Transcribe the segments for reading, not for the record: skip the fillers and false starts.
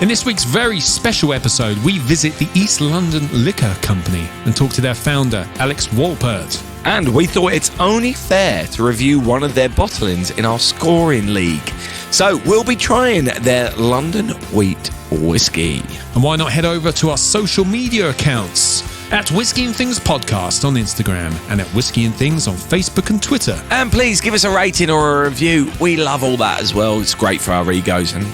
In this week's very special episode, we visit the East London Liquor Company and talk to their founder, Alex Wolpert. And we thought it's only fair to review one of their bottlings in our scoring league. So we'll be trying their London Wheat Whisky. And why not head over to our social media accounts at Whisky and Things Podcast on Instagram and at Whisky and Things on Facebook and Twitter. And please give us a rating or a review. We love all that as well. It's great for our egos and,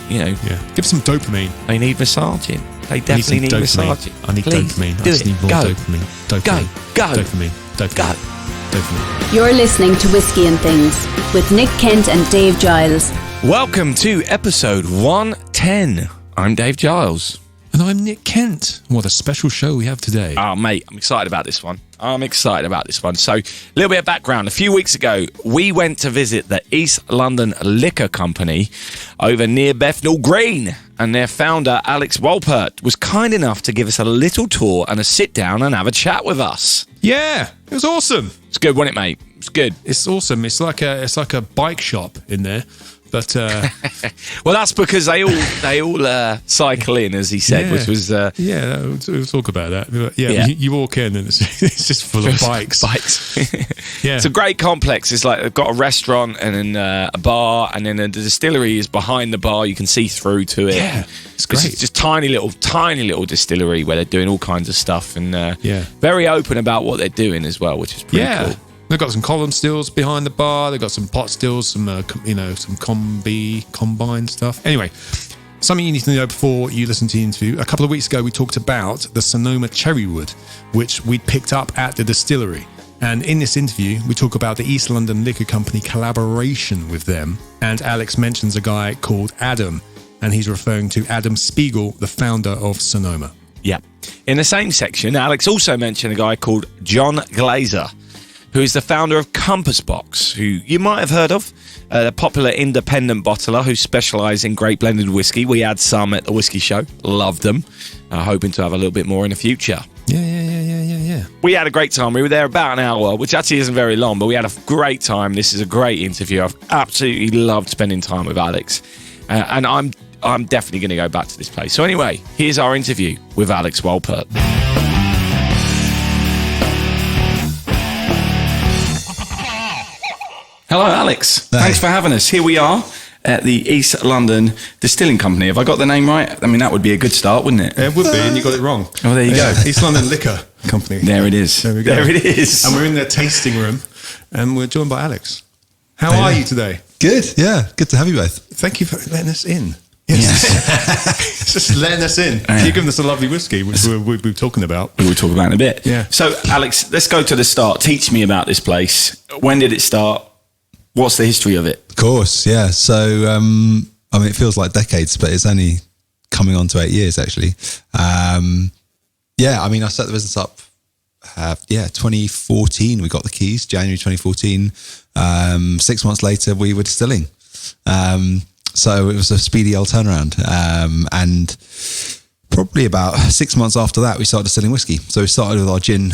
Give some dopamine. They need massaging. They definitely need massaging. I need please, dopamine. Do I just it. need more Go. dopamine. Go. Dopamine. Dopamine. Go. Dopamine. You're listening to Whisky and Things with Nick Kent and Dave Giles. Welcome to episode 110. I'm Dave Giles. And I'm Nick Kent. What a special show we have today. Oh, mate, I'm excited about this one. So, a little bit of background. A few weeks ago, we went to visit the East London Liquor Company over near Bethnal Green. And their founder, Alex Wolpert, was kind enough to give us a little tour and a sit down and have a chat with us. Yeah, it was awesome. It's good, wasn't it, mate? It's good. It's awesome. It's like a bike shop in there. But well, that's because they all cycle in, as he said, which was we'll talk about that. But you walk in and it's just full of bikes. Yeah, it's a great complex. It's like they've got a restaurant and then a bar, and then the distillery is behind the bar. You can see through to it. Yeah, it's great. It's just tiny little distillery where they're doing all kinds of stuff and very open about what they're doing as well, which is pretty cool. They've got some column stills behind the bar. They've got some pot stills, some combined stuff. Anyway, something you need to know before you listen to the interview. A couple of weeks ago, we talked about the Sonoma Cherrywood, which we'd picked up at the distillery. And in this interview, we talk about the East London Liquor Company collaboration with them. And Alex mentions a guy called Adam, and he's referring to Adam Spiegel, the founder of Sonoma. Yeah. In the same section, Alex also mentioned a guy called John Glazer, who is the founder of Compass Box, who you might have heard of, a popular independent bottler who specialise in great blended whiskey. We had some at the whiskey show, loved them, hoping to have a little bit more in the future. Yeah. We had a great time. We were there about an hour, which actually isn't very long, but we had a great time. This is a great interview. I've absolutely loved spending time with Alex, and I'm definitely going to go back to this place. So anyway, here's our interview with Alex Wolpert. Hello, Alex. Hey. Thanks for having us. Here we are at the East London Distilling Company. Have I got the name right? I mean, that would be a good start, wouldn't it? It would be, and you got it wrong. Oh, there you go. East London Liquor Company. There it is. There we go. There it is. And we're in their tasting room, and we're joined by Alex. How are you today? Good, yeah. Good to have you both. Thank you for letting us in. Yes. Just letting us in. You're giving us a lovely whiskey, which we'll be talking about. We'll talk about in a bit. Yeah. So, Alex, let's go to the start. Teach me about this place. When did it start? What's the history of it? Of course, yeah. So, I mean, it feels like decades, but it's only coming on to 8 years, actually. I mean, I set the business up, 2014. We got the keys, January 2014. 6 months later, we were distilling. So it was a speedy old turnaround. And probably about 6 months after that, we started distilling whiskey. So we started with our gin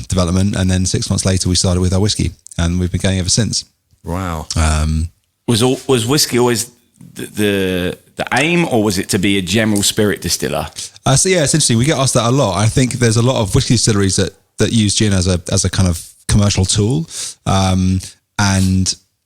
development, and then 6 months later, we started with our whiskey, and we've been going ever since. Wow. Was whiskey always the aim, or was it to be a general spirit distiller? So yeah, it's interesting. We get asked that a lot. I think there's a lot of whiskey distilleries that use gin as a kind of commercial tool, and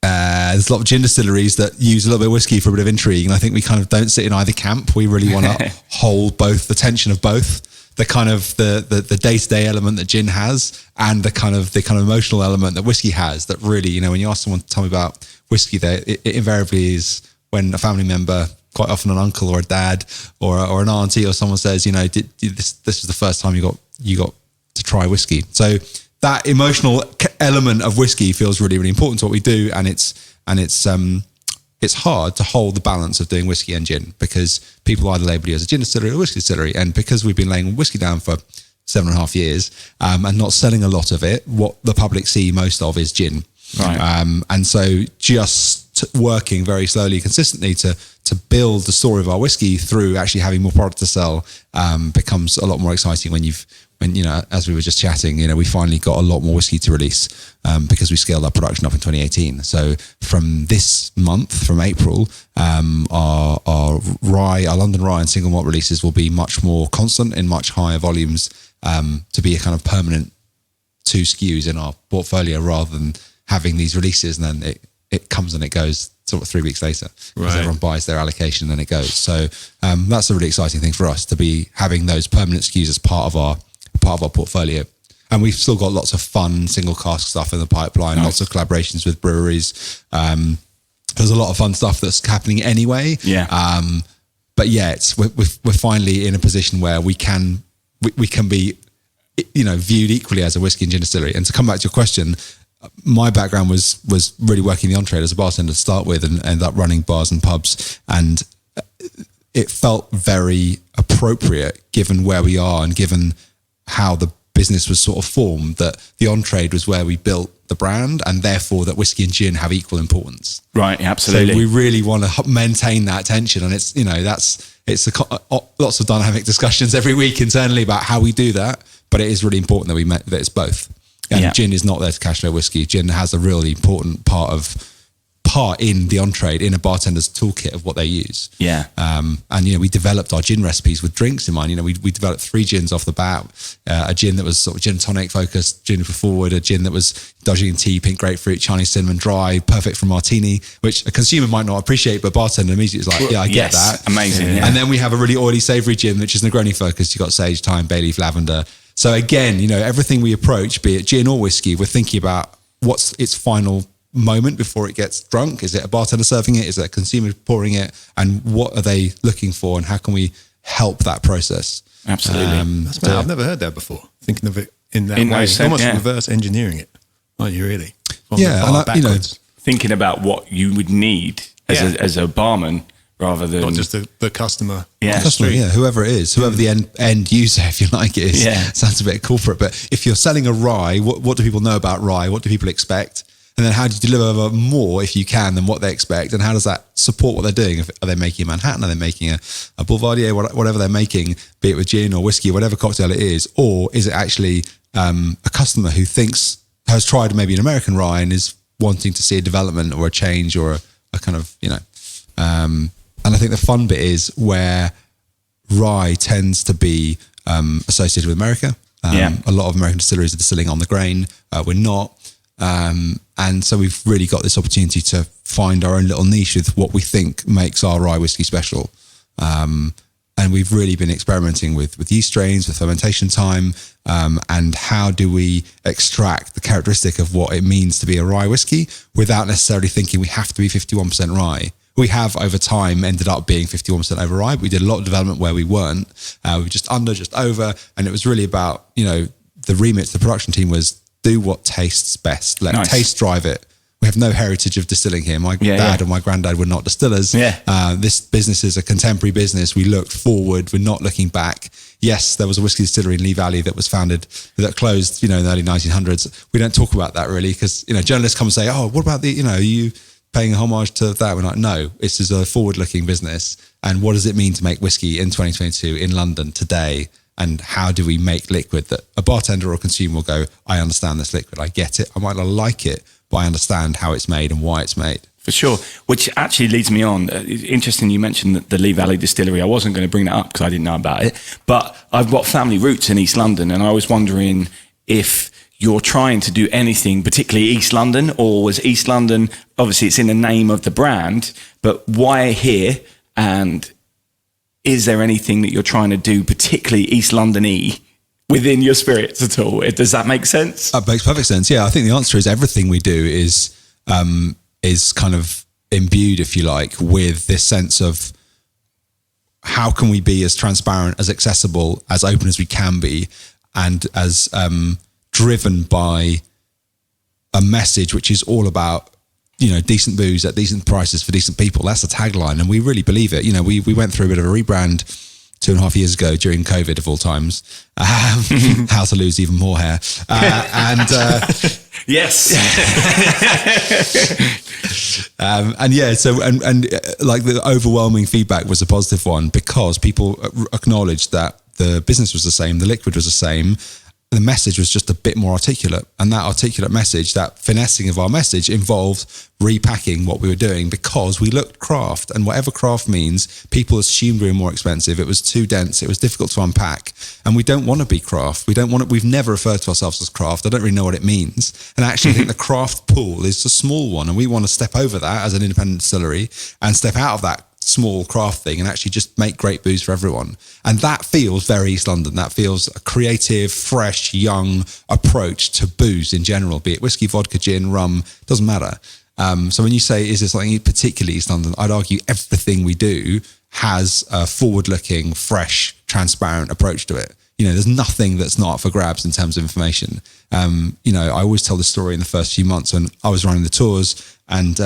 there's a lot of gin distilleries that use a little bit of whiskey for a bit of intrigue. And I think we kind of don't sit in either camp. We really want to hold both, the tension of both. The kind of the day-to-day element that gin has, and the kind of emotional element that whiskey has. That really, when you ask someone to tell me about whiskey, it invariably is when a family member, quite often an uncle or a dad or an auntie or someone says, this is the first time you got to try whiskey. So that emotional element of whiskey feels really, really important to what we do, and it's hard to hold the balance of doing whiskey and gin, because people either label you as a gin distillery or a whiskey distillery. And because we've been laying whiskey down for 7.5 years and not selling a lot of it, what the public see most of is gin. Right. And so just working very slowly, consistently to build the story of our whiskey through actually having more product to sell becomes a lot more exciting when you've And, as we were just chatting, we finally got a lot more whiskey to release because we scaled our production up in 2018. So from this month, from April, our London rye and single malt releases will be much more constant in much higher volumes to be a kind of permanent 2 SKUs in our portfolio rather than having these releases and then it comes and it goes sort of 3 weeks later because everyone buys their allocation and then it goes. So that's a really exciting thing for us to be having those permanent SKUs as part of our portfolio. And we've still got lots of fun single cask stuff in the pipeline, lots of collaborations with breweries. There's a lot of fun stuff that's happening anyway. Yeah. But yeah, we're finally in a position where we can be, viewed equally as a whiskey and gin distillery. And to come back to your question, my background was really working the on-trade as a bartender to start with and ended up running bars and pubs. And it felt very appropriate given where we are and given how the business was sort of formed, that the on-trade was where we built the brand and therefore that whiskey and gin have equal importance. Right, absolutely. So we really want to maintain that tension, and it's lots of dynamic discussions every week internally about how we do that, but it is really important that it's both. And gin is not there to cash flow whiskey. Gin has a really important part in the on-trade, in a bartender's toolkit of what they use. Yeah. And, we developed our gin recipes with drinks in mind. We developed 3 gins off the bat. A gin that was sort of gin tonic focused, gin for forward, a gin that was Darjeeling tea, pink grapefruit, Chinese cinnamon, dry, perfect for martini, which a consumer might not appreciate, but bartender immediately is like, yeah, I get that. Amazing. Yeah. And then we have a really oily, savoury gin, which is Negroni focused. You've got sage, thyme, bay leaf, lavender. So again, everything we approach, be it gin or whiskey, we're thinking about what's its final moment before it gets drunk. Is it a bartender serving it? Is it a consumer pouring it? And what are they looking for? And how can we help that process? Absolutely. I've never heard that before. Thinking of it in that way, almost reverse engineering it. Aren't you really? Backwards. Thinking about what you would need as a barman rather than not just the customer. Yeah, whoever it is, whoever the end user, if you like, is. Yeah. Sounds a bit corporate, but if you're selling a rye, what do people know about rye? What do people expect? And then how do you deliver more, if you can, than what they expect? And how does that support what they're doing? Are they making a Manhattan? Are they making a Boulevardier? Whatever they're making, be it with gin or whiskey, whatever cocktail it is, or is it actually a customer who has tried maybe an American rye and is wanting to see a development or a change or a kind of, and I think the fun bit is where rye tends to be associated with America. A lot of American distilleries are distilling on the grain. We're not. And so we've really got this opportunity to find our own little niche with what we think makes our rye whiskey special. And we've really been experimenting with yeast strains, with fermentation time, and how do we extract the characteristic of what it means to be a rye whiskey without necessarily thinking we have to be 51% rye. We have over time ended up being 51% over rye. We did a lot of development where we weren't. We were just under, just over. And it was really about, the remit to the production team was do what tastes best. Let taste drive it. We have no heritage of distilling here. My dad and my granddad were not distillers. This business is a contemporary business. We looked forward. We're not looking back. Yes, there was a whiskey distillery in Lee Valley that closed, in the early 1900s. We don't talk about that really because, journalists come and say, oh, what about are you paying homage to that? We're like, no, this is a forward-looking business. And what does it mean to make whiskey in 2022 in London today? And how do we make liquid that a bartender or consumer will go, I understand this liquid, I get it. I might not like it, but I understand how it's made and why it's made. For sure, which actually leads me on. Interesting you mentioned the Lee Valley Distillery. I wasn't going to bring that up because I didn't know about it, but I've got family roots in East London, and I was wondering if you're trying to do anything, particularly East London, or was East London, obviously it's in the name of the brand, but why here? And is there anything that you're trying to do, particularly East London-y, within your spirits at all? Does that make sense? That makes perfect sense. Yeah, I think the answer is everything we do is kind of imbued, if you like, with this sense of how can we be as transparent, as accessible, as open as we can be, and as driven by a message which is all about, decent booze at decent prices for decent people. That's the tagline, and we really believe it. We went through a bit of a rebrand 2.5 years ago during COVID of all times, how to lose even more hair. Yes. Like the overwhelming feedback was a positive one because people acknowledged that the business was the same, the liquid was the same. The message was just a bit more articulate. And that articulate message, that finessing of our message, involved repacking what we were doing, because we looked craft, and whatever craft means, people assumed we were more expensive. It was too dense. It was difficult to unpack. And we don't want to be craft. We've never referred to ourselves as craft. I don't really know what it means. And actually, I think the craft pool is a small one. And we want to step over that as an independent distillery and step out of that small craft thing and actually just make great booze for everyone. And that feels very East London. That feels a creative, fresh, young approach to booze in general, be it whiskey, vodka, gin, rum, doesn't matter. So when you say, is there something particularly East London, I'd argue everything we do has a forward-looking, fresh, transparent approach to it. There's nothing that's not up for grabs in terms of information. I always tell the story in the first few months when I was running the tours, and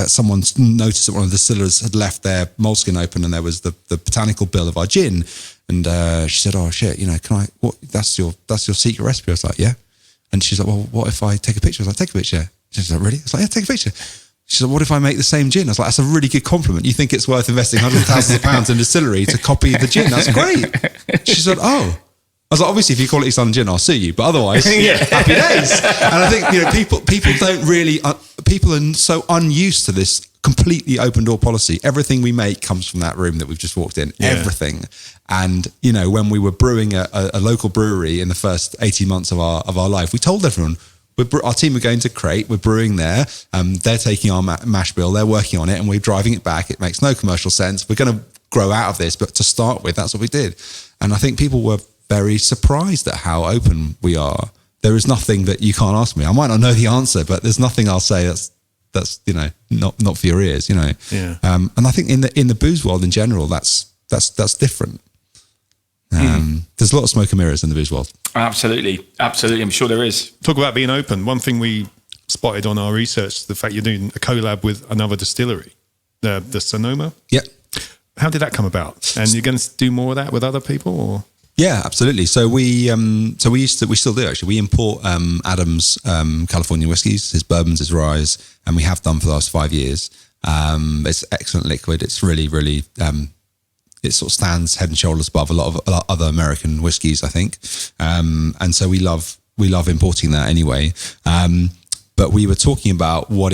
someone noticed that one of the distillers had left their moleskin open, and there was the botanical bill of our gin, and she said, "Oh shit, can I? What? That's your secret recipe." I was like, "Yeah," and she's like, "Well, what if I take a picture?" I was like, "Take a picture." She's like, "Really?" I was like, "Yeah, take a picture." She said, "What if I make the same gin?" I was like, "That's a really good compliment. You think it's worth investing hundreds of thousands of pounds in a distillery to copy the gin? That's great." She said, "Oh." I was like, obviously, if you call it East London Gin, I'll sue you. But otherwise, happy days. And I think, people don't really, people are so unused to this completely open door policy. Everything we make comes from that room that we've just walked in. Yeah. Everything. And, when we were brewing a local brewery in the first 18 months of our life, we told everyone, our team are going to Crate, we're brewing there. They're taking our mash bill, they're working on it, and we're driving it back. It makes no commercial sense. We're going to grow out of this. But to start with, that's what we did. And I think people were very surprised at how open we are. There is nothing that you can't ask me. I might not know the answer, but there's nothing I'll say that's not for your ears. Yeah. And I think in the booze world in general, that's different. There's a lot of smoke and mirrors in the booze world. Absolutely. I'm sure there is. Talk about being open. One thing we spotted on our research, the fact you're doing a collab with another distillery, the Sonoma. Yeah. How did that come about? And you're going to do more of that with other people, or? Yeah, absolutely. So we still do actually. We import Adam's California whiskies, his bourbons, his ryes, and we have done for the last 5 years. It's excellent liquid. It's really, really, it sort of stands head and shoulders above a lot of other American whiskies, I think. And so we love importing that anyway. But we were talking about what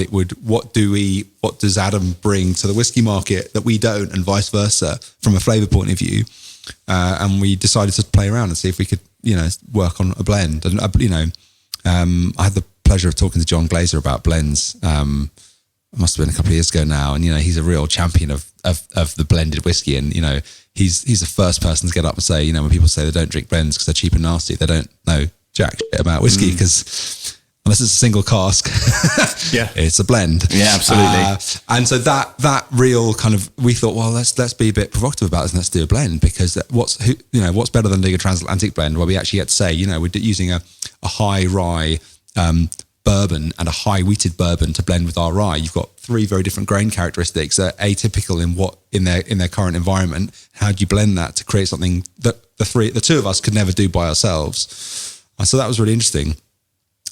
does Adam bring to the whiskey market that we don't, and vice versa from a flavour point of view. And we decided to play around and see if we could, work on a blend. And, I had the pleasure of talking to John Glaser about blends. It must have been a couple of years ago now. And, he's a real champion of the blended whiskey. And, he's the first person to get up and say, when people say they don't drink blends because they're cheap and nasty, they don't know jack shit about whiskey, because unless it's a single cask, yeah, it's a blend. Yeah, absolutely. And so that real kind of, we thought, well, let's be a bit provocative about this and let's do a blend, because what's better than doing a transatlantic blend where we actually get to say, we're using a high rye bourbon and a high wheated bourbon to blend with our rye. You've got three very different grain characteristics that are atypical in their current environment. How do you blend that to create something that the two of us could never do by ourselves? And so that was really interesting.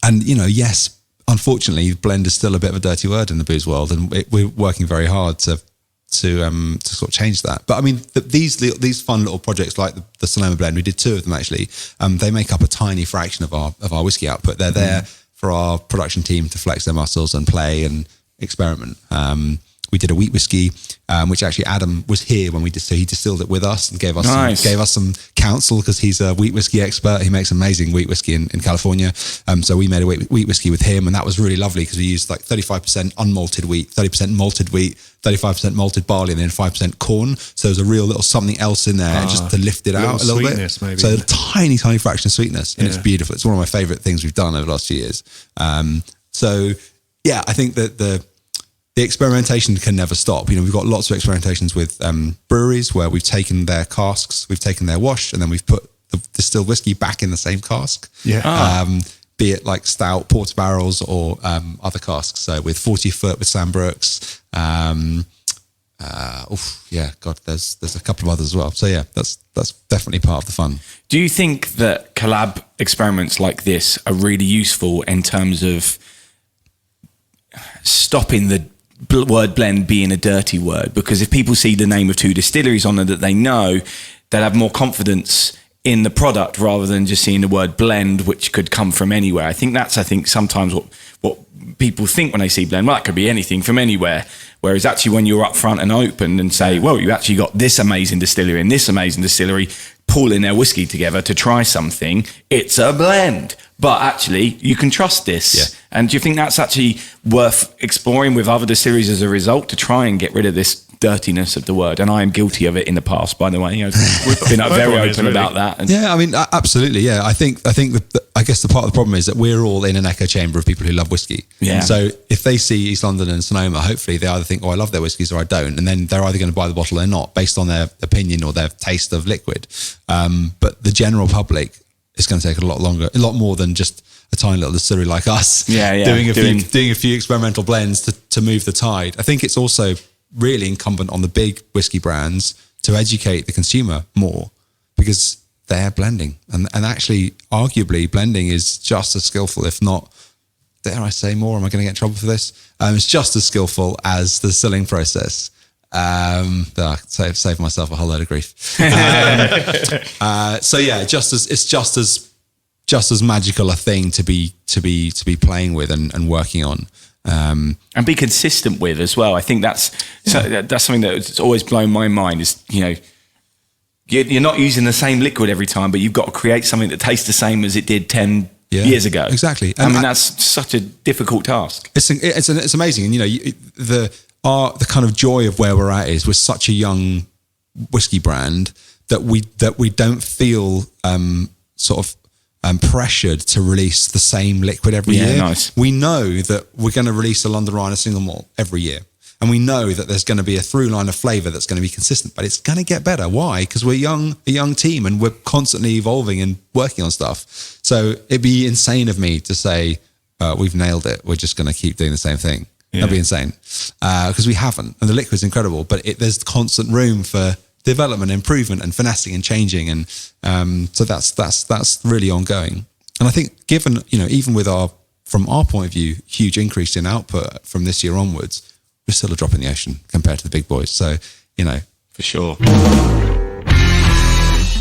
And, yes, unfortunately, blend is still a bit of a dirty word in the booze world, and we're working very hard to sort of change that. But I mean, these fun little projects like the Sonoma Blend, we did 2 of them actually. They make up a tiny fraction of our whiskey output. They're there for our production team to flex their muscles and play and experiment. We did a wheat whiskey, which actually Adam was here when so he distilled it with us and gave us some counsel, because he's a wheat whiskey expert. He makes amazing wheat whiskey in California. So we made a wheat whiskey with him, and that was really lovely because we used like 35% unmalted wheat, 30% malted wheat, 35% malted barley, and then 5% corn. So there's a real little something else in there just to lift it out a little bit. Maybe. So a tiny fraction of sweetness, and it's beautiful. It's one of my favorite things we've done over the last few years. So yeah, I think that the experimentation can never stop. We've got lots of experimentations with breweries where we've taken their casks, we've taken their wash, and then we've put the distilled whiskey back in the same cask. Yeah. Be it like stout porter barrels or other casks. So with 40 foot with Sam Brooks. There's a couple of others as well. So yeah, that's definitely part of the fun. Do you think that collab experiments like this are really useful in terms of stopping the word blend being a dirty word? Because if people see the name of 2 distilleries on there that they know, they'll have more confidence in the product rather than just seeing the word blend, which could come from anywhere. I think sometimes what people think when they see blend. Well, that could be anything from anywhere. Whereas actually when you're upfront and open and say, well, you actually got this amazing distillery and this amazing distillery pooling their whiskey together to try something, it's a blend. But actually, you can trust this. Yeah. And do you think that's actually worth exploring with other distilleries as a result to try and get rid of this dirtiness of the word? And I am guilty of it in the past, by the way. I've been very open about that. And yeah, I mean, absolutely. Yeah, I think I guess the part of the problem is that we're all in an echo chamber of people who love whiskey. Yeah. So if they see East London and Sonoma, hopefully they either think, oh, I love their whiskies, or I don't, and then they're either going to buy the bottle or not, based on their opinion or their taste of liquid. But the general public is going to take a lot more than just a tiny little distillery like us doing a few experimental blends to move the tide. I think it's also really incumbent on the big whiskey brands to educate the consumer more, because they're blending, and actually arguably blending is just as skillful, if not, dare I say more, am I going to get in trouble for this? It's just as skillful as the distilling process. Save myself a whole load of grief. So yeah, it's just as magical a thing to be playing with and working on. And be consistent with as well. I think that's something that's always blown my mind is, you're not using the same liquid every time, but you've got to create something that tastes the same as it did 10 years ago. Exactly. I mean, that's such a difficult task. It's amazing. And, the kind of joy of where we're at is we're such a young whiskey brand that we don't feel pressured to release the same liquid every year. Nice. We know that we're going to release a London Rye and a single malt every year. And we know that there's going to be a through line of flavour that's going to be consistent, but it's going to get better. Why? Because we're a young team and we're constantly evolving and working on stuff. So it'd be insane of me to say, we've nailed it, we're just going to keep doing the same thing. Yeah. That'd be insane. Because we haven't. And the liquid's incredible, but there's constant room for development, improvement, and finessing and changing. And so that's really ongoing. And I think given, even with from our point of view, huge increase in output from this year onwards, we're still a drop in the ocean compared to the big boys. So, for sure.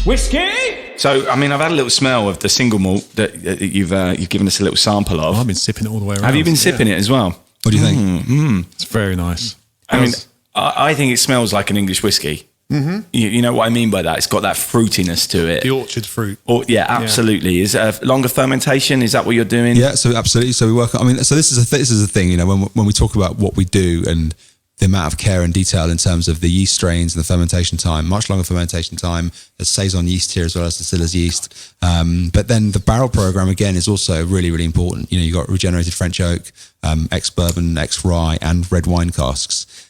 Whiskey! So, I mean, I've had a little smell of the single malt that you've given us a little sample of. I've been sipping it all the way around. Have you been sipping it as well? What do you think? It's very nice. I mean, I think it smells like an English whiskey. Mm-hmm. You know what I mean by that? It's got that fruitiness to it. The orchard fruit. Yeah, absolutely. Yeah. Is it a longer fermentation? Is that what you're doing? Yeah, so absolutely. So we work on, so this is a thing, when we talk about what we do and the amount of care and detail in terms of the yeast strains and the fermentation time, much longer fermentation time. There's Saison yeast here as well as distiller's yeast. But then the barrel program, again, is also really, really important. You've got regenerated French oak, ex-bourbon, ex-rye, and red wine casks.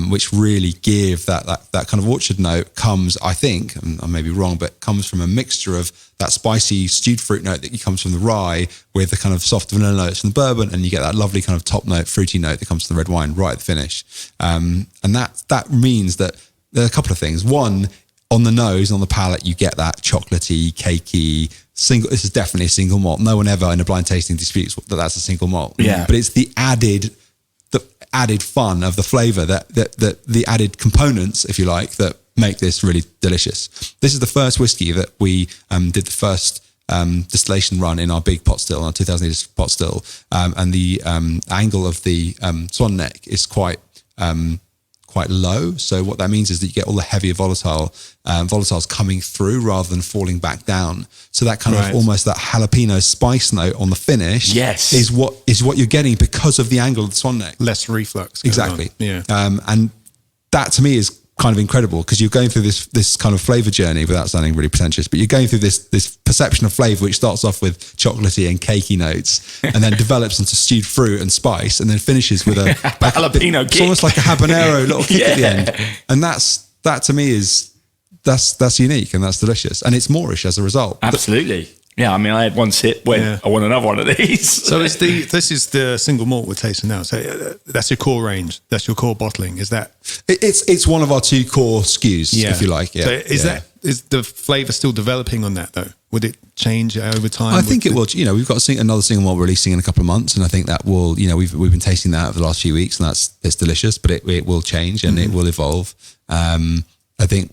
Which really give that kind of orchard note comes, I think, and I may be wrong, but comes from a mixture of that spicy stewed fruit note that comes from the rye with the kind of soft vanilla notes from the bourbon, and you get that lovely kind of top note, fruity note that comes from the red wine right at the finish. And that means that there are a couple of things. One, on the nose, on the palate, you get that chocolatey, cakey, this is definitely a single malt. No one ever in a blind tasting disputes that that's a single malt. Yeah. But it's the added fun of the flavor, that the added components, if you like, that make this really delicious. This is the first whiskey that we did the first distillation run in our big pot still, our 2000 litre pot still, and the angle of the swan neck is quite low. So what that means is that you get all the heavier volatiles coming through rather than falling back down. So that kind of almost that jalapeno spice note on the finish is what you're getting because of the angle of the swan neck. Less reflux. Exactly. Yeah. And that to me is kind of incredible, because you're going through this kind of flavor journey, without sounding really pretentious, but you're going through this perception of flavor which starts off with chocolatey and cakey notes and then develops into stewed fruit and spice and then finishes with a jalapeno kick. It's almost like a habanero little kick at the end. And that to me is that's unique and that's delicious, and it's Moorish as a result. Absolutely. Yeah, I mean, I had one sip when I want another one of these. So this is the single malt we're tasting now. So that's your core range. That's your core bottling. Is that? It's one of our two core SKUs, if you like. Yeah. So is the flavour still developing on that though? Would it change over time? I think it will. We've got another single malt releasing in a couple of months, and I think that will. We've been tasting that over the last few weeks, and it's delicious. But it will change and it will evolve. I think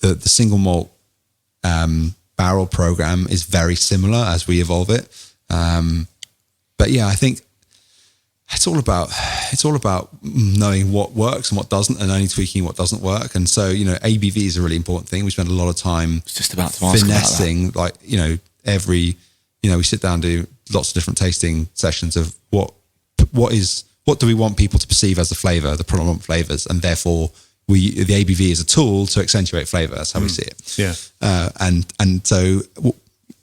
the single malt barrel program is very similar as we evolve it. But yeah, I think it's all about knowing what works and what doesn't, and only tweaking what doesn't work. And so, ABV is a really important thing. We spend a lot of time just about to ask finessing, like, we sit down and do lots of different tasting sessions of what do we want people to perceive as the flavor, the predominant flavors, and therefore the ABV is a tool to accentuate flavor. That's how we see it. Yeah. And so,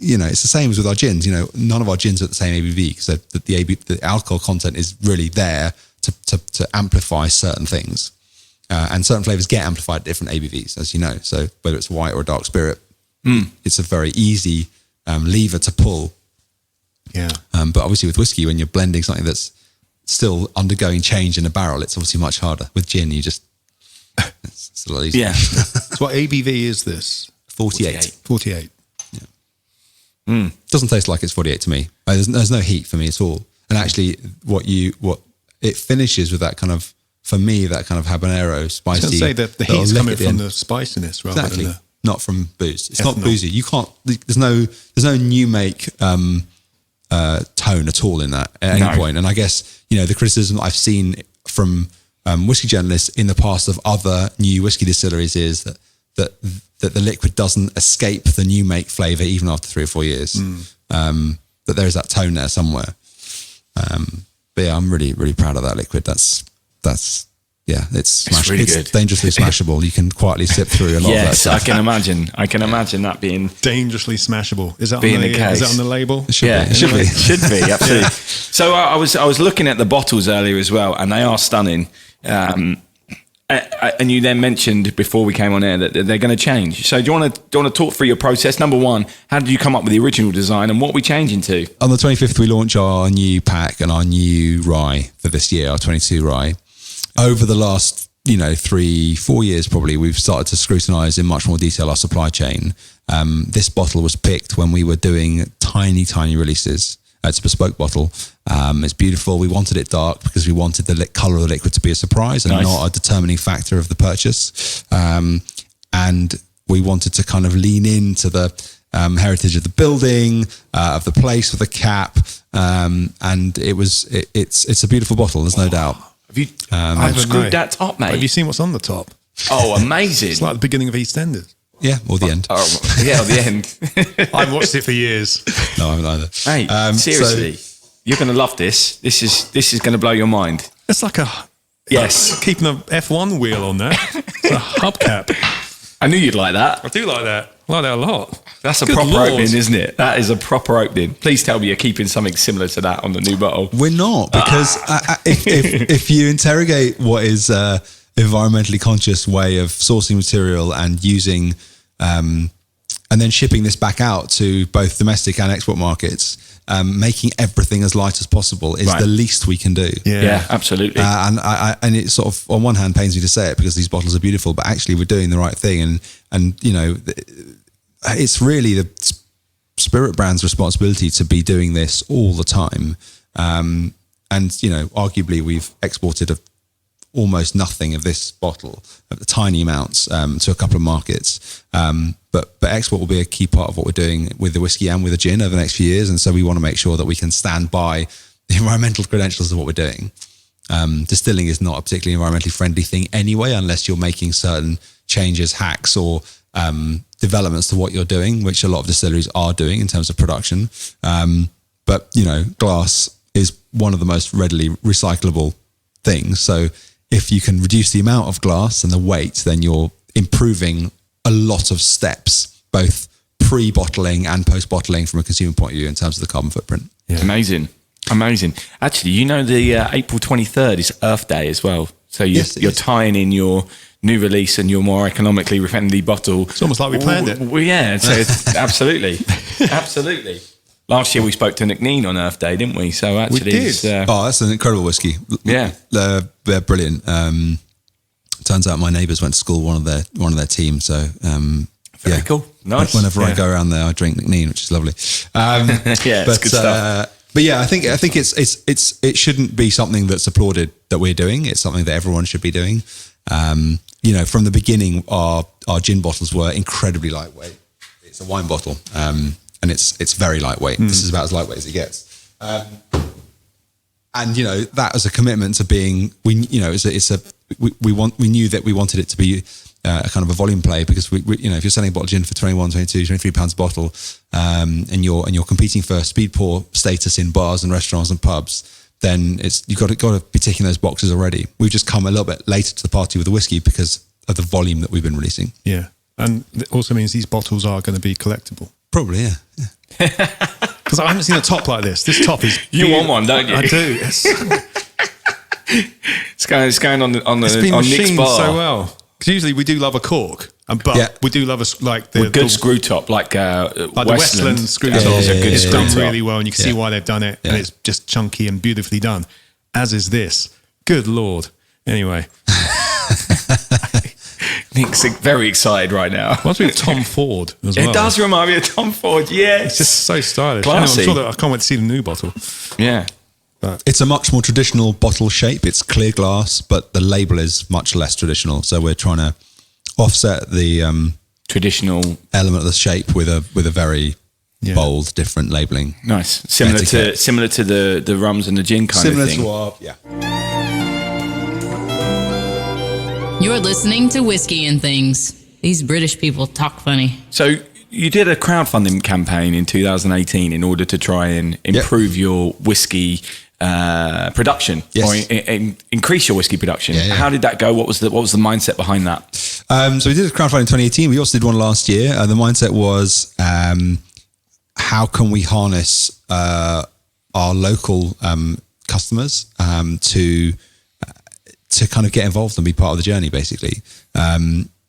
it's the same as with our gins. None of our gins are at the same ABV because the alcohol content is really there to amplify certain things. And certain flavors get amplified at different ABVs, as you know. So whether it's white or a dark spirit, it's a very easy lever to pull. Yeah. But obviously with whiskey, when you're blending something that's still undergoing change in a barrel, it's obviously much harder. With gin, it's a lot easier. Yeah. So what ABV is this? 48. 48. Doesn't taste like it's 48 to me. There's no heat for me at all. And actually, what it finishes with that kind of, for me, that kind of habanero spicy. I was going to say that the heat's coming from the spiciness rather than the... Not from booze. It's Ethanol. not boozy. You can't. There's no new make tone at all in that at any point. And I guess the criticism I've seen from whiskey journalists in the past of other new whiskey distilleries is that the liquid doesn't escape the new make flavour even after 3 or 4 years. That there is that tone there somewhere. But yeah, I'm really, really proud of that liquid. That's it's really it's good. Dangerously smashable. You can quietly sip through a lot of that Yes, stuff. I can imagine. I can imagine that being Dangerously smashable. Is that Being on the case. Is that on the label? It should yeah, be. It should be. Should be, absolutely. So I was looking at the bottles earlier as well, and they are stunning. And you then mentioned before we came on air that they're going to change. So do you want to talk through your process? Number one, how did you come up with the original design, and what are we changing to? On the 25th, we launch our new pack and our new rye for this year, our 22 rye. Over the last 3-4 years, probably, we've started to scrutinize in much more detail our supply chain. This bottle was picked when we were doing tiny releases. It's a bespoke bottle. It's beautiful. We wanted it dark because we wanted the color of the liquid to be a surprise and not a determining factor of the purchase. And we wanted to kind of lean into the heritage of the building, of the place with the cap. And it's a beautiful bottle. There's no doubt. Have you I've screwed that top, mate? Have you seen what's on the top? Oh, amazing. It's like the beginning of EastEnders. Yeah, or the end. Oh, yeah, or the end. I've watched it for years. No, I haven't either. Hey, seriously, you're going to love this. This is going to blow your mind. It's like keeping a F1 wheel on there. It's a hubcap. I knew you'd like that. I do like that. I like that a lot. That's a Good proper Lord. opening, isn't it? That is a proper opening. Please tell me you're keeping something similar to that on the new bottle. We're not, because if you interrogate what is environmentally conscious way of sourcing material and using and then shipping this back out to both domestic and export markets, making everything as light as possible is the least we can do. Yeah, absolutely. And it sort of, on one hand, pains me to say it because these bottles are beautiful, but actually we're doing the right thing. And it's really the spirit brand's responsibility to be doing this all the time. And arguably we've exported almost nothing of this bottle, tiny amounts, to a couple of markets. But export will be a key part of what we're doing with the whiskey and with the gin over the next few years. And so we want to make sure that we can stand by the environmental credentials of what we're doing. Distilling is not a particularly environmentally friendly thing anyway, unless you're making certain changes, hacks, or developments to what you're doing, which a lot of distilleries are doing in terms of production. But glass is one of the most readily recyclable things. So if you can reduce the amount of glass and the weight, then you're improving a lot of steps, both pre-bottling and post-bottling from a consumer point of view in terms of the carbon footprint. Yeah. Amazing. Actually, the April 23rd is Earth Day as well. So you're tying in your new release and your more economically friendly bottle. It's almost like we planned it. Well, yeah, so absolutely. Absolutely. Last year we spoke to Nick Neen on Earth Day, didn't we? So actually, we did. That's an incredible whiskey. Yeah, they're brilliant. Turns out my neighbours went to school one of their team. So very cool. Nice. Whenever I go around there, I drink Nick Neen, which is lovely. Yeah, it's good stuff. But yeah, I think it shouldn't be something that's applauded that we're doing. It's something that everyone should be doing. From the beginning, our gin bottles were incredibly lightweight. it's a wine bottle, and it's very lightweight. This is about as lightweight as it gets. And that was a commitment to being. We knew that we wanted it to be a kind of a volume play, because we if you're selling a bottle of gin for 21, 22, 23 pounds a bottle, and you're competing for speed pour status in bars and restaurants and pubs, then you've got to be ticking those boxes already. We've just come a little bit later to the party with the whiskey because of the volume that we've been releasing. Yeah, and it also means these bottles are going to be collectible. Probably, yeah. Because I haven't seen a top like this. This top is. You want one, don't you? I do. It's going on It's been on Nick's machined bar so well. Because usually we do love a cork, but we do love the good screw top, like the Westland screw top. It's done really well, and you can see why they've done it, and it's just chunky and beautifully done. As is this. Good Lord. Anyway. Nick's very excited right now. Reminds me of Tom Ford as well. It does remind me of Tom Ford, yes. It's just so stylish. Classy. Anyway, I can't wait to see the new bottle. Yeah. It's a much more traditional bottle shape. It's clear glass, but the label is much less traditional. So we're trying to offset the traditional element of the shape with a very bold, different labeling. Nice, similar to the rums and the gin kind of thing. Similar to You're listening to Whisky and Things. These British people talk funny. So you did a crowdfunding campaign in 2018 in order to try and improve your whiskey production, or increase your whiskey production. How did that go? What was the mindset behind that? So we did a crowdfunding in 2018. We also did one last year. The mindset was, how can we harness our local customers to kind of get involved and be part of the journey, basically.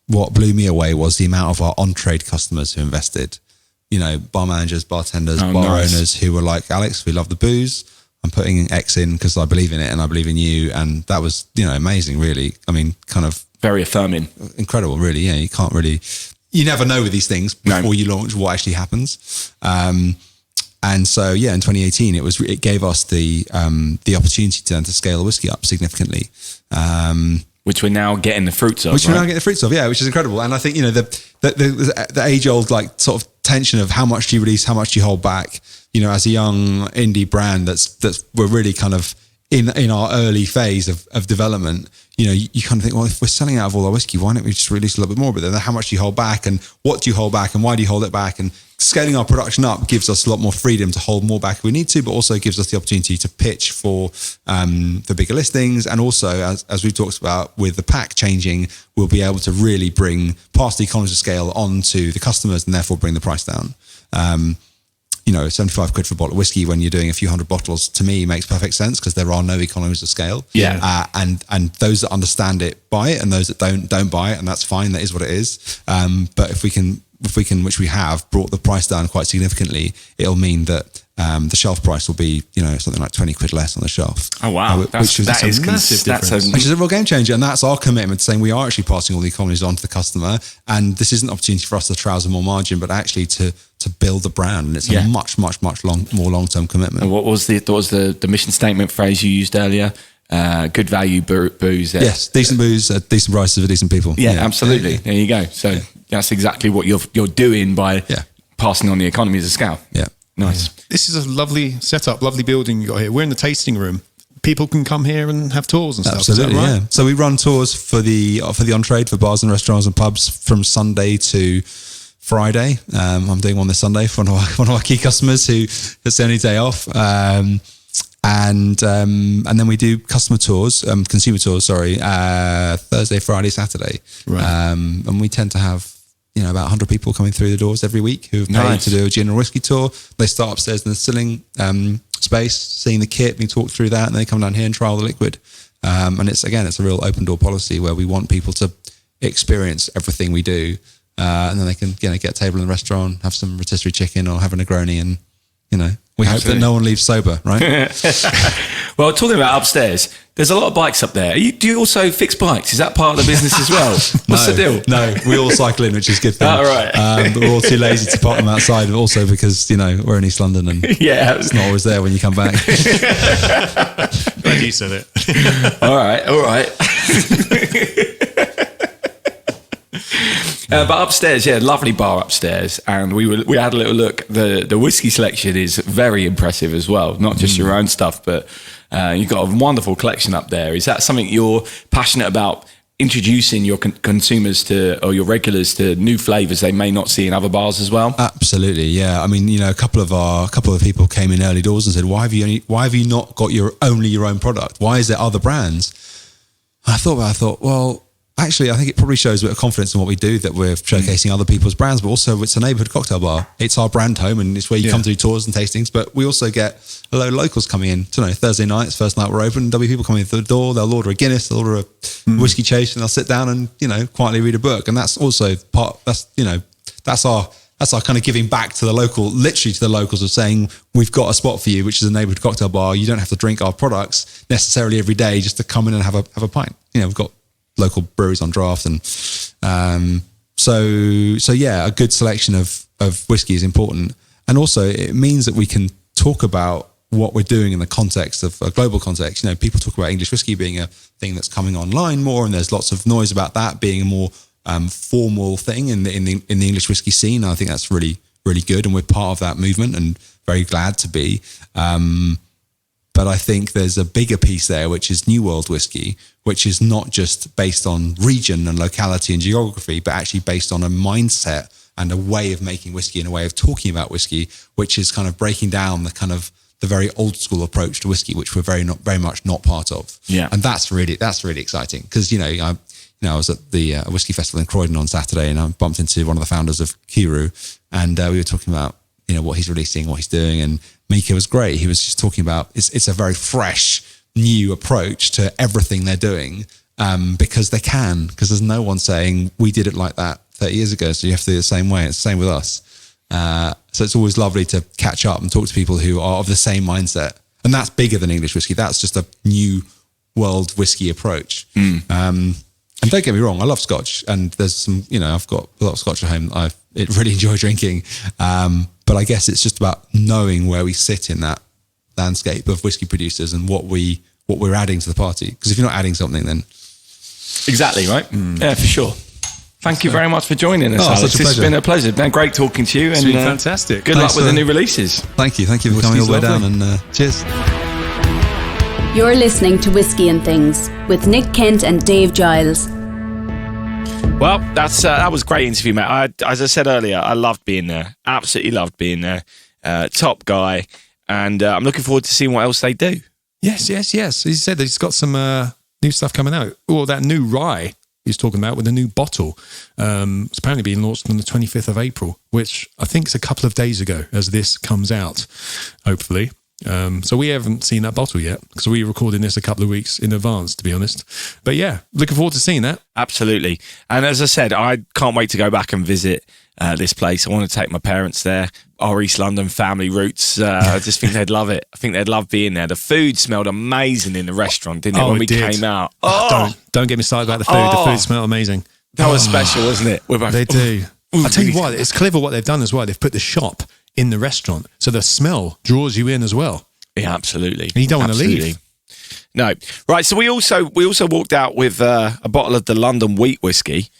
What blew me away was the amount of our on-trade customers who invested. Bar managers, bartenders, owners who were like, Alex, we love the booze. I'm putting X in because I believe in it and I believe in you. And that was, amazing, really. I mean, kind of... very affirming. Incredible, really. Yeah, you never know with these things before you launch what actually happens. And so, in 2018, it gave us the opportunity to scale the whiskey up significantly. Which we're now getting the fruits of. Which is incredible. And I think, the age-old sort of tension of how much do you release, how much do you hold back, as a young indie brand that's we're really kind of in our early phase of development, you kind of think, well, if we're selling out of all our whiskey, why don't we just release a little bit more? But then how much do you hold back, and what do you hold back, and why do you hold it back? And scaling our production up gives us a lot more freedom to hold more back if we need to, but also gives us the opportunity to pitch for bigger listings. And also, as we've talked about with the pack changing, we'll be able to really bring past the economies of scale onto the customers and therefore bring the price down. 75 quid for a bottle of whiskey when you're doing a few hundred bottles, to me, makes perfect sense because there are no economies of scale. Yeah. And those that understand it buy it, and those that don't buy it, and that's fine. That is what it is. But if we can, which we have, brought the price down quite significantly, it'll mean that the shelf price will be, something like 20 quid less on the shelf. Oh, wow. Which is a real game changer. And that's our commitment to saying we are actually passing all the economies on to the customer. And this isn't an opportunity for us to trouser more margin, but actually to build the brand. And it's a much, much, much more long-term commitment. And what was the mission statement phrase you used earlier? Good value booze. Yes, decent booze at decent prices for decent people. Yeah, absolutely. Yeah. There you go. So that's exactly what you're doing by passing on the economies of scale. Yeah. Nice. Yeah. This is a lovely setup, lovely building you got here. We're in the tasting room. People can come here and have tours and stuff. Absolutely, is that right? yeah. So we run tours for the on-trade for bars and restaurants and pubs from Sunday to Friday. I'm doing one this Sunday for one of our key customers who it's the only day off. And then we do consumer tours, Thursday, Friday, Saturday. Right. And we tend to have, about 100 people coming through the doors every week who've paid to do a gin or whiskey tour. They start upstairs in the distilling space, seeing the kit, being talked through that, and they come down here and trial the liquid. And it's a real open door policy where we want people to experience everything we do. And then they can, get a table in the restaurant, have some rotisserie chicken or have a Negroni, and, we hope that no one leaves sober, right? Well, talking about upstairs, there's a lot of bikes up there. Do you also fix bikes? Is that part of the business as well? What's the deal? No, we all cycle in, which is a good thing. Oh, right. But we're all too lazy to park them outside, also because, we're in East London and it's not always there when you come back. Glad you said it. All right. But upstairs, lovely bar upstairs, and we had a little look. The whiskey selection is very impressive as well. Not just your own stuff, but you've got a wonderful collection up there. Is that something you're passionate about? Introducing your consumers or your regulars to new flavors they may not see in other bars as well. Absolutely, yeah. I mean, a couple of people came in early doors and said, "Why have you not got your own product? Why is there other brands?" I thought, well, actually, I think it probably shows a bit of confidence in what we do, that we're showcasing other people's brands, but also it's a neighborhood cocktail bar. It's our brand home, and it's where you come to do tours and tastings. But we also get a load of locals coming in. Thursday nights, first night we're open, there'll be people coming through the door. They'll order a Guinness, they'll order a whiskey chase, and they'll sit down and quietly read a book. And that's also that's our kind of giving back to the literally to the locals, of saying, we've got a spot for you, which is a neighborhood cocktail bar. You don't have to drink our products necessarily every day just to come in and have a pint. We've got local breweries on draft, and so a good selection of whiskey is important. And also it means that we can talk about what we're doing in the context of a global context. People talk about English whiskey being a thing that's coming online more, and there's lots of noise about that being a more formal thing in the English whiskey scene. I think that's really, really good, and we're part of that movement and very glad to be. But I think there's a bigger piece there, which is New World whiskey, which is not just based on region and locality and geography, but actually based on a mindset and a way of making whiskey and a way of talking about whiskey, which is kind of breaking down the very old school approach to whiskey, which we're very much not part of. Yeah. And that's really exciting, because, I was at the Whiskey Festival in Croydon on Saturday, and I bumped into one of the founders of Kiru, and we were talking about, what he's releasing, what he's doing. And Mika was great. He was just talking about, it's a very fresh, new approach to everything they're doing, because there's no one saying, we did it like that 30 years ago, so you have to do it the same way. It's the same with us. So it's always lovely to catch up and talk to people who are of the same mindset. And that's bigger than English whiskey. That's just a new world whiskey approach. And don't get me wrong, I love Scotch, and there's some, I've got a lot of Scotch at home I really enjoy drinking. But I guess it's just about knowing where we sit in that landscape of whiskey producers and what we're adding to the party. Because if you're not adding something, then exactly right. Yeah, for sure. Thank you very much for joining us, Alex. It's been a pleasure. It's been great talking to you. It's been fantastic. Good luck with the new releases. Thank you for coming all the way down, and cheers. You're listening to Whisky and Things with Nick Kent and Dave Giles. Well, that was a great interview, mate. As I said earlier, I loved being there. Absolutely loved being there. Top guy. And I'm looking forward to seeing what else they do. Yes. He said that he's got some new stuff coming out. Or that new rye he's talking about with a new bottle. It's apparently being launched on the 25th of April, which I think is a couple of days ago as this comes out, hopefully. So we haven't seen that bottle yet, because we were recording this a couple of weeks in advance, to be honest. But yeah, looking forward to seeing that. Absolutely. And as I said, I can't wait to go back and visit this place. I want to take my parents there, our East London family roots. I just think they'd love it. I think they'd love being there. The food smelled amazing in the restaurant, didn't it, when we came out? Don't get me started about the food. The food smelled amazing. That was special, wasn't it? They do. I'll tell you what, it's clever what they've done as well. They've put the shop in the restaurant, so the smell draws you in as well. Yeah, absolutely. And you don't want to leave. No. Right, so we also walked out with a bottle of the London Wheat Whisky.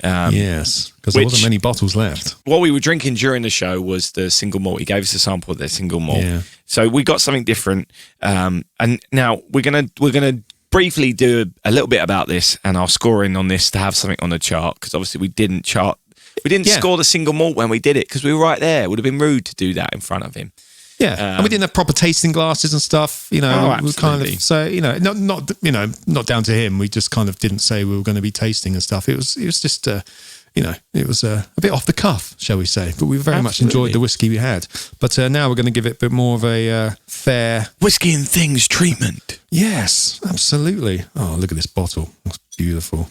Yes, because there wasn't many bottles left. What we were drinking during the show was the single malt. He gave us a sample of their single malt. Yeah. So we got something different. And now we're gonna briefly do a little bit about this and our scoring on this to have something on the chart, because obviously we didn't score the single malt when we did it, because we were right there. It would have been rude to do that in front of him. Yeah, and we didn't have proper tasting glasses and stuff. We kind of, so not down to him. We just kind of didn't say we were going to be tasting and stuff. It was just it was a bit off the cuff, shall we say? But we very much enjoyed the whiskey we had. But now we're going to give it a bit more of a fair Whisky and Things treatment. Yes, absolutely. Oh, look at this bottle. It's beautiful.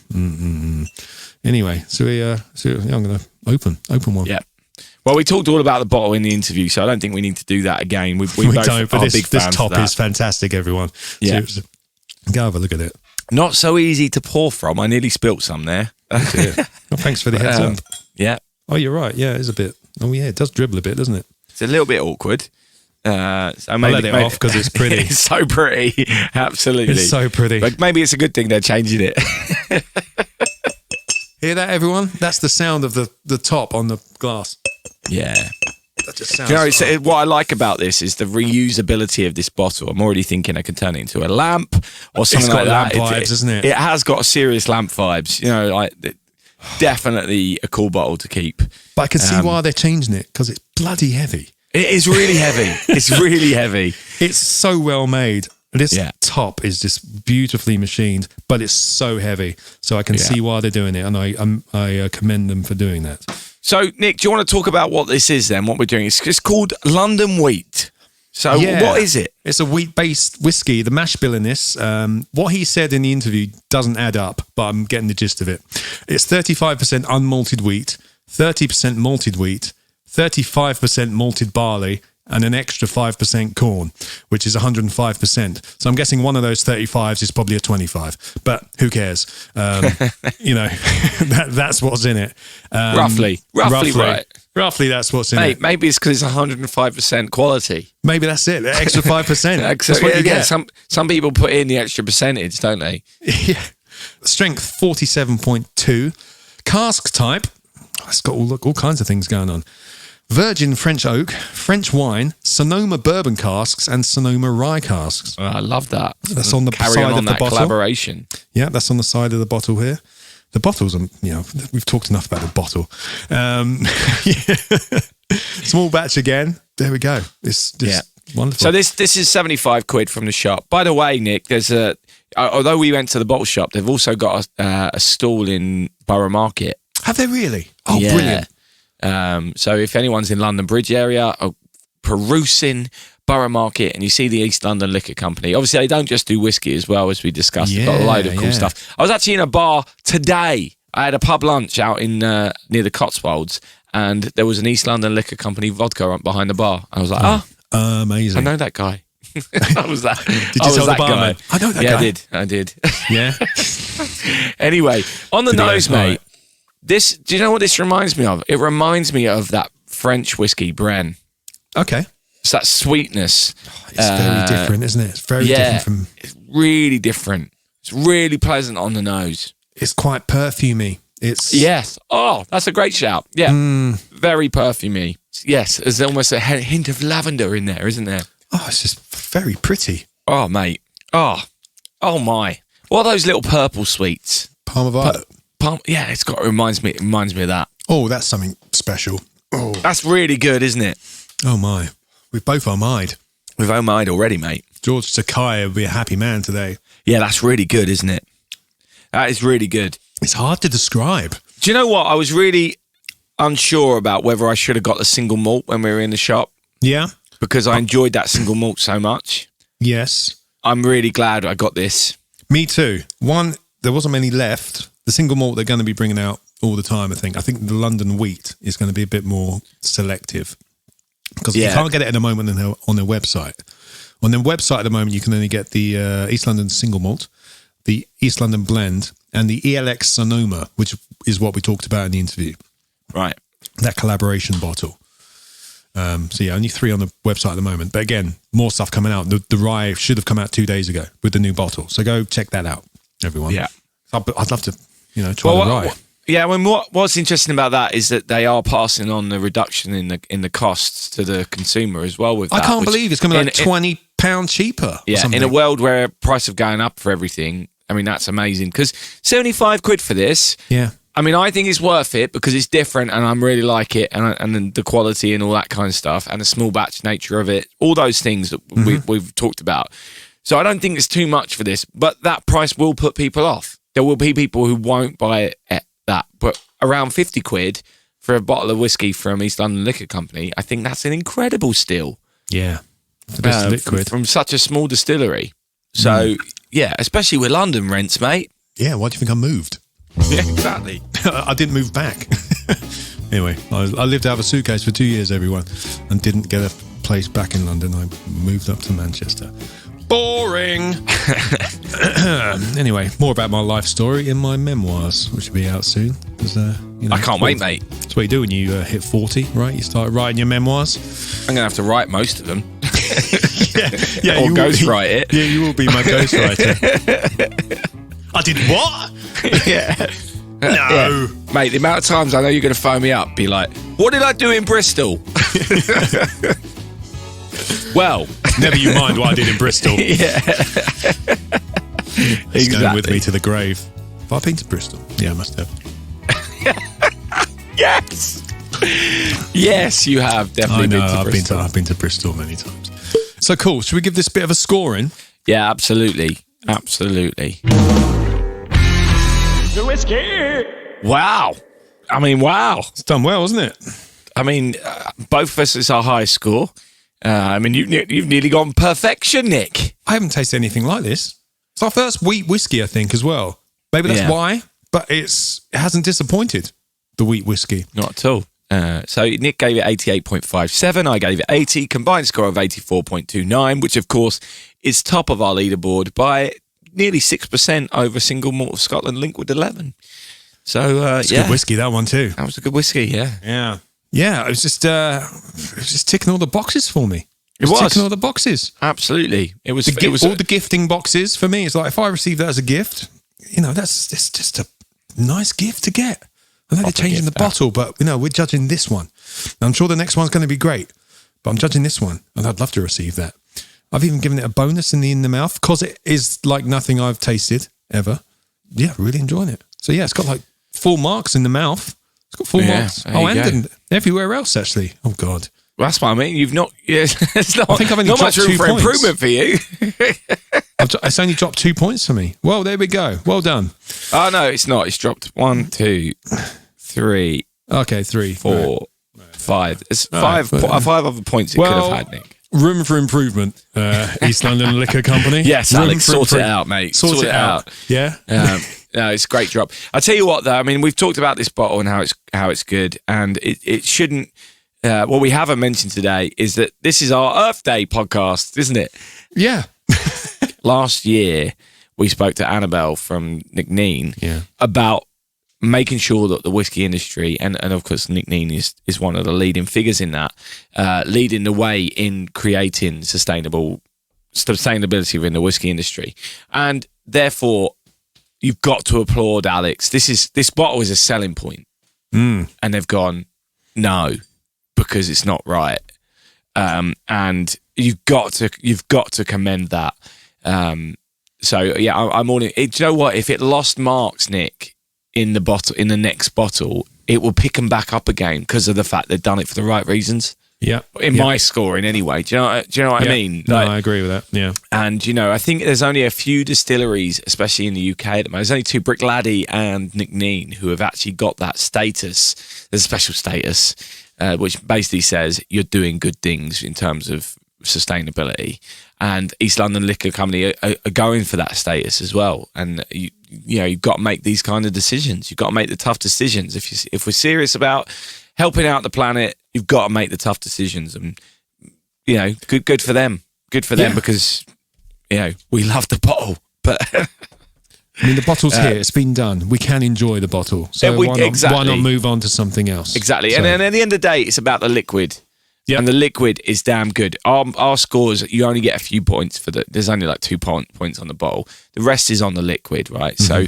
Anyway, so I'm going to open one. Yeah. Well, we talked all about the bottle in the interview, so I don't think we need to do that again. We both don't, but are big fans. This top is fantastic, everyone. Yeah. So go have a look at it. Not so easy to pour from. I nearly spilt some there. Well, thanks for the heads up. Yeah. Oh, you're right. Yeah, it's a bit. Oh, yeah, it does dribble a bit, doesn't it? It's a little bit awkward. So I'll let it off because it's pretty. It's so pretty. Absolutely. It's so pretty. But maybe it's a good thing they're changing it. Hear that, everyone? That's the sound of the top on the glass. Yeah. That just sounds. Do you know, what I like about this is the reusability of this bottle. I'm already thinking I could turn it into a lamp or something like that. It's got lamp vibes, isn't it? It has got serious lamp vibes. You know, like definitely a cool bottle to keep. But I can see why they're changing it, because it's bloody heavy. It is really heavy. It's really heavy. It's so well made. This top is just beautifully machined, but it's so heavy. So I can see why they're doing it, and I commend them for doing that. So, Nick, do you want to talk about what this is then, what we're doing? It's called London Wheat. So what is it? It's a wheat-based whiskey. The mash bill in this, what he said in the interview doesn't add up, but I'm getting the gist of it. It's 35% unmalted wheat, 30% malted wheat, 35% malted barley, and an extra 5% corn, which is 105%. So I'm guessing one of those 35s is probably a 25, but who cares? You know, that's what's in it. Roughly right. Roughly, that's what's in it. Maybe it's because it's 105% quality. Maybe that's it. The extra 5%. That's what you get. Some people put in the extra percentage, don't they? Yeah. Strength 47.2. Cask type. It's got all kinds of things going on. Virgin French oak, French wine, Sonoma bourbon casks, and Sonoma rye casks. Oh, I love that. That's on the side of the bottle. Collaboration. Yeah, that's on the side of the bottle here. The bottles, we've talked enough about the bottle. Small batch again. There we go. It's just wonderful. So this is 75 quid from the shop. By the way, Nick, there's although we went to the bottle shop, they've also got a stall in Borough Market. Have they really? Oh, yeah. Brilliant. So if anyone's in London Bridge area or perusing Borough Market and you see the East London Liquor Company, obviously they don't just do whiskey as well, as we discussed. They've got a load of cool stuff. I was actually in a bar today. I had a pub lunch out in near the Cotswolds, and there was an East London Liquor Company vodka up behind the bar. I was like, amazing. I know that guy. I was that. Did you tell the barman? I know that guy. Yeah, I did. Yeah. Anyway, on the nose, mate. This, do you know what this reminds me of? It reminds me of that French whiskey, Bren. Okay. It's that sweetness. It's very different, isn't it? It's very different from... It's really different. It's really pleasant on the nose. It's quite perfumey. It's... Yes. Oh, that's a great shout. Yeah. Very perfumey. Yes. There's almost a hint of lavender in there, isn't there? Oh, it's just very pretty. Oh, mate. Oh my. What are those little purple sweets? Parma Violet. Yeah, it reminds me of that. Oh, that's something special. Oh, that's really good, isn't it? Oh my, we've both omide. We've omide already, mate. George Sakai will be a happy man today. Yeah, that's really good, isn't it? That is really good. It's hard to describe. Do you know what? I was really unsure about whether I should have got the single malt when we were in the shop. Yeah, because I enjoyed that single malt so much. Yes, I'm really glad I got this. Me too. One, there wasn't many left. The single malt they're going to be bringing out all the time, I think. I think the London Wheat is going to be a bit more selective, because you can't get it at the moment on their website. On their website at the moment, you can only get the East London single malt, the East London blend, and the ELX Sonoma, which is what we talked about in the interview. Right. That collaboration bottle. So yeah, only 3 on the website at the moment. But again, more stuff coming out. The rye should have come out 2 days ago with the new bottle. So go check that out, everyone. Yeah. I'd love to... try the rye. Yeah, what's interesting about that is that they are passing on the reduction in the costs to the consumer as well. With that, I can't believe it's going to be like £20 cheaper. Yeah, in a world where price of going up for everything, I mean that's amazing. Because 75 quid for this, yeah. I mean I think it's worth it because it's different and I really like it and the quality and all that kind of stuff and the small batch nature of it, all those things that we've talked about. So I don't think it's too much for this, but that price will put people off. There will be people who won't buy it at that, but around 50 quid for a bottle of whiskey from East London Liquor Company, I think that's an incredible steal. Yeah. The best liquid. From such a small distillery. So, yeah, especially with London rents, mate. Yeah, why do you think I moved? Yeah, exactly. I didn't move back. Anyway, I lived out of a suitcase for 2 years, everyone, and didn't get a place back in London. I moved up to Manchester. Boring. Anyway, more about my life story in my memoirs, which will be out soon. I can't wait, mate. That's what you do when you hit 40, right? You start writing your memoirs. I'm going to have to write most of them. yeah, or ghostwrite it. Yeah, you will be my ghostwriter. I did what? Yeah. No. Mate, the amount of times I know you're going to phone me up, be like, what did I do in Bristol? Well. Never you mind what I did in Bristol. Yeah. It's going with me to the grave. Have I been to Bristol? Yeah, I must have. Yes. Yes, you have definitely been to Bristol. I've been to Bristol many times. So cool. Should we give this bit of a scoring? Yeah, absolutely. Absolutely. The whiskey. Wow. I mean, wow. It's done well, isn't it? I mean, both of us, it's our highest score. I mean, you've nearly gone perfection, Nick. I haven't tasted anything like this. It's our first wheat whiskey, I think, as well. Maybe that's why, but it hasn't disappointed, the wheat whiskey. Not at all. So Nick gave it 88.57. I gave it 80. Combined score of 84.29, which of course is top of our leaderboard by nearly 6% over single malt of Scotland Linkwood 11. So It's good whiskey, that one too. That was a good whiskey. Yeah. Yeah. Yeah, it was just ticking all the boxes for me. It was ticking all the boxes. Absolutely. It was all the gifting boxes for me. It's like if I receive that as a gift, that's just a nice gift to get. I know they're changing the bottle, but we're judging this one. And I'm sure the next one's going to be great, but I'm judging this one, and I'd love to receive that. I've even given it a bonus in the mouth because it is like nothing I've tasted ever. Yeah, really enjoying it. So yeah, it's got like full marks in the mouth. It's got full marks. And everywhere else actually. Oh God. Well, that's what I mean. You've not. Yeah, it's not. I think I've only not dropped much room 2 for points. improvement for you. It's only dropped 2 points for me. Well, there we go. Well done. Oh no, it's not. It's dropped 1, 2, 3. Okay, 3, 4, 5. It's five other points it could have had, Nick. Room for improvement, East London Liquor Company. Yes, Room Alex, for sort it out, mate. Sort it out. Yeah. No, it's a great drop. I'll tell you what, though. I mean, we've talked about this bottle and how it's good, and it shouldn't. What we haven't mentioned today is that this is our Earth Day podcast, isn't it? Yeah. Last year, we spoke to Annabelle from Nickneen about making sure that the whiskey industry, and of course Nickneen is one of the leading figures in that, leading the way in creating sustainability within the whiskey industry. And therefore, you've got to applaud Alex. This bottle is a selling point. And they've gone, no, because it's not right. And you've got to commend that. So yeah, I'm all in. Do you know what? If it lost marks, Nick, in the next bottle, it will pick them back up again because of the fact they've done it for the right reasons. Yeah. My scoring anyway. Do you know what I mean? No, I agree with that. Yeah. And I think there's only a few distilleries, especially in the UK at the moment. There's only 2, Brick Laddie and Nickneen, who have actually got that status. There's a special status, which basically says you're doing good things in terms of sustainability. And East London Liquor Company are going for that status as well. And you've got to make these kind of decisions. You've got to make the tough decisions. If we're serious about helping out the planet, you've got to make the tough decisions. And good for them. Good for them because we love the bottle. But I mean, the bottle's here. It's been done. We can enjoy the bottle. So why not move on to something else? Exactly. So. And then at the end of the day, it's about the liquid. Yep. And the liquid is damn good. Our scores, you only get a few points for there's only like 2 points on the bottle. The rest is on the liquid, right? Mm-hmm. So,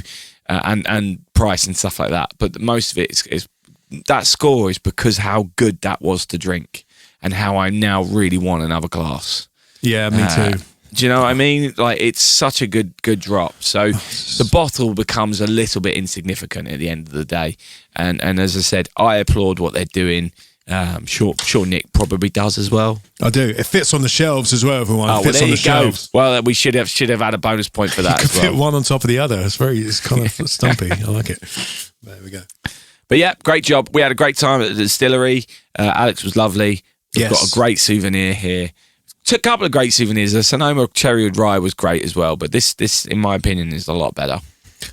and price and stuff like that. But most of it is that score is because how good that was to drink and how I now really want another glass. Yeah, me too. Do you know what I mean? Like, it's such a good drop. So the bottle becomes a little bit insignificant at the end of the day. And as I said, I applaud what they're doing. Sure, Nick probably does as well. I do. It fits on the shelves as well. Everyone it fits on the shelves. Well, we should have had a bonus point for that. You could fit one on top of the other. It's kind of stumpy. I like it. There we go. But yeah, great job. We had a great time at the distillery. Alex was lovely. We've got a great souvenir here. Took a couple of great souvenirs. The Sonoma Cherrywood Rye was great as well, but this, in my opinion, is a lot better.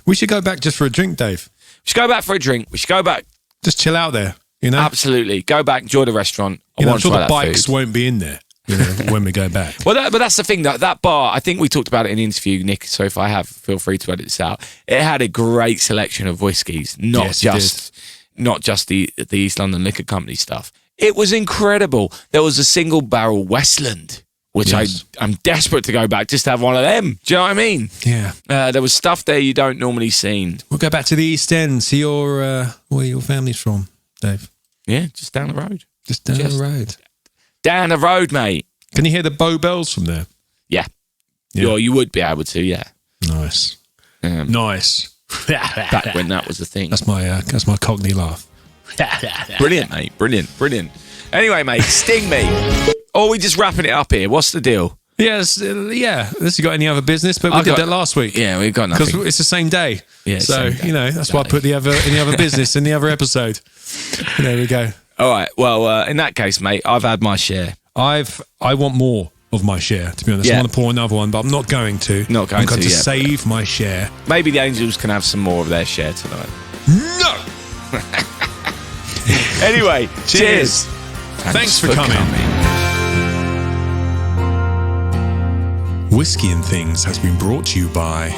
We should go back just for a drink, Dave. We should go back for a drink. We should go back. Just chill out there. Absolutely. Go back, enjoy the restaurant. I'm sure the bikes won't be in there when we go back. Well, but that's the thing. That bar, I think we talked about it in the interview, Nick, so if I have, feel free to edit this out. It had a great selection of whiskies, not just the East London Liquor Company stuff. It was incredible. There was a single barrel Westland which Yes. I'm desperate to go back just to have one of them. Do you know what I mean? Yeah. There was stuff there you don't normally see. We'll go back to the East End, see where your family's from, Dave. Yeah, just down the road. Just down Just- the road. Down the road, mate. Can you hear the Bow Bells from there? Yeah. Yeah. You would be able to, yeah. Nice. Nice. Back when that was a thing. That's my Cockney laugh. Brilliant, mate. Brilliant. Anyway, mate, sting me. Or are we just wrapping it up here? What's the deal? Yes, yeah. Unless you got any other business, but we I've did got- that last week. Yeah, we've got Because nothing. it's the same day. Yeah, so, same day. that's why I put any other business in the other episode. There we go. All right. Well, in that case, mate, I've had my share. I want more of my share, to be honest. Yeah. I want to pour another one, but I'm not going to. Not going I'm going to, to yeah. save my share. Maybe the Angels can have some more of their share tonight. No! Anyway, cheers. Thanks for coming. Whisky and Things has been brought to you by